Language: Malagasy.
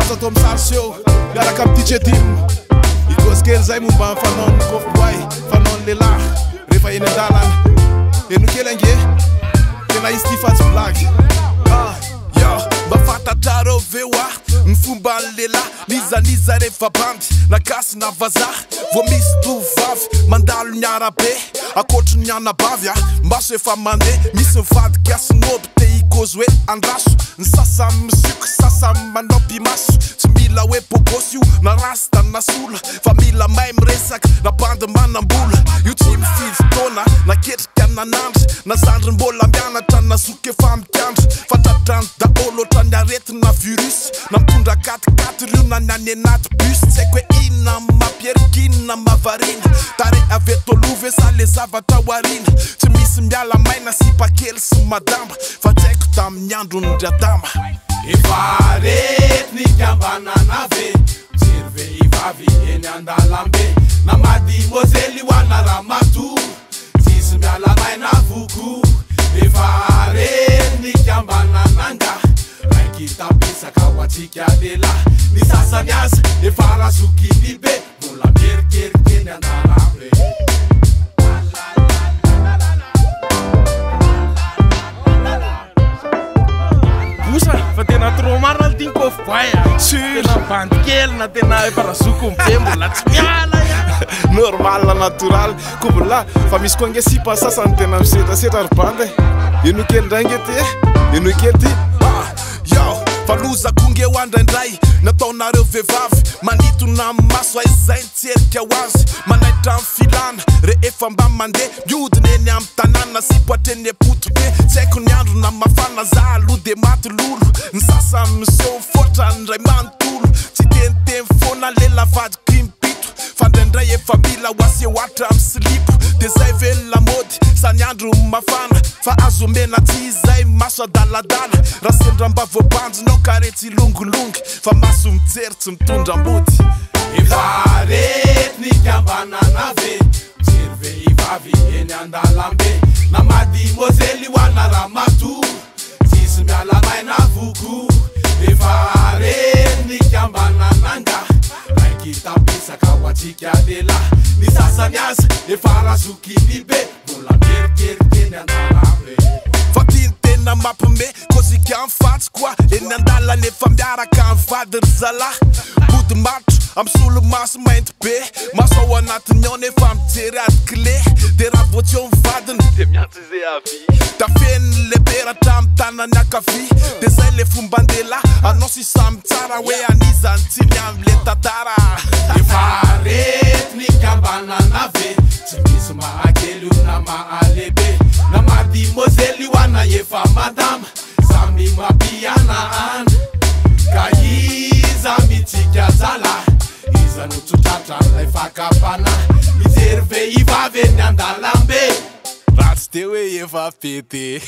aza atao amisarseo miaraka amy DJ Dim ikosikely zay momba fanaony kofboy fanaony lehilahy rehefa eny andalana eno kely ange tena izy ty fatsy blagy mba fantatrareo veo ny fomba ny lehilahy nizaniza rehefa bandy nakasy na vazaha vo misy tovavy mandalo ny arabe akotry ny anabavy maso efa mandeha misy mivadiky asinoby te ikozy hoe andraso ny sasa misiko sasa manao pimaso tsy mila hoe bogosy io na rasta na sola fa mila mahay miresaka na bandy manambola io tsy mifidy tona na ketrika nanandry na zandry mbola mianatra na zoky efa mikandry fantatrany daolo otra ny arety na virus na mitondra katikaty rio na ny any anaty bus tsy haiko hoe inona mampierikina mavarina tare avy tolove sa le zavatra warina tsy misy miala maina sy pakely sy madamba fa tsy haiko tamin'ny andro ny dradama efa rety ny kambanana ve mijery vehivavy eny andalambe na madimozely hoana ramatoa tsisy miala maina voko efa rety ny kambanananga raiky tapisaka ho atsika lehilahy ny sasany aza efa razokiny be mbola mierikeriky eny andalambe fa tena trop marina ny tiany kofboy tena bandy kely na tena efa razoko mbe mbola tsy miala normal natural kobola fa misy koa nge sipa sasany tena misetrasetra ry bandy eno kely ndray nge ty eno kely ty fa lozako nge ho andraindray nataonareo vehivavy manitona maso aizay nitserika ho azy manaitra amy filana rehefa mba mandeha miodina eny amy tanàna sy poatreny apoto be tsy haiko ny andro na mafana za aloha de maty lolo ny sasa miseho fotra ny ray manontolo tsy teniteny foana lela vadiko impito fa ndraindray efa mila ho asehoatra amy silipo de zay velona mody sany andro mafana fa azo mena tsy izay maso adaladala raha sendra mba voabanjinao karetsy longolongy fa maso mijery tsy mitondra mbody efa rety ny kambanana ve mijery vehivavy eny andalambe na madimozely hoana ramatoa tsisy miala maina voko efa rety ny kambanananga raiky tapisaka ho atsika lehilahy ny sasany aza efa razokiny be mbola mierikeriky eny andalambe fa tiany tena mampime kozika amy fatsy koa eny andalana efa miaraka amy vady ry zalahy body matro amy solo maso mainty be maso ao anatiny ao nefa mijery ady clé de raha voatsy eo mivadiny de miantsy izay avy tafeniny lehibe ratramy tanany akavy de zay le fomban-dehilahy anao sy samy tsara hoe anizany tsiny amle tantara efa rety ny kambanana ve tsy misy mahakely io na mahalehibe na madimozely hoana efa madama samy mampiana ana ka iza mitsika zala iza no tsotratra lay fakapana mijery vehivavy eny andalambe raha tsy de hoe efa pete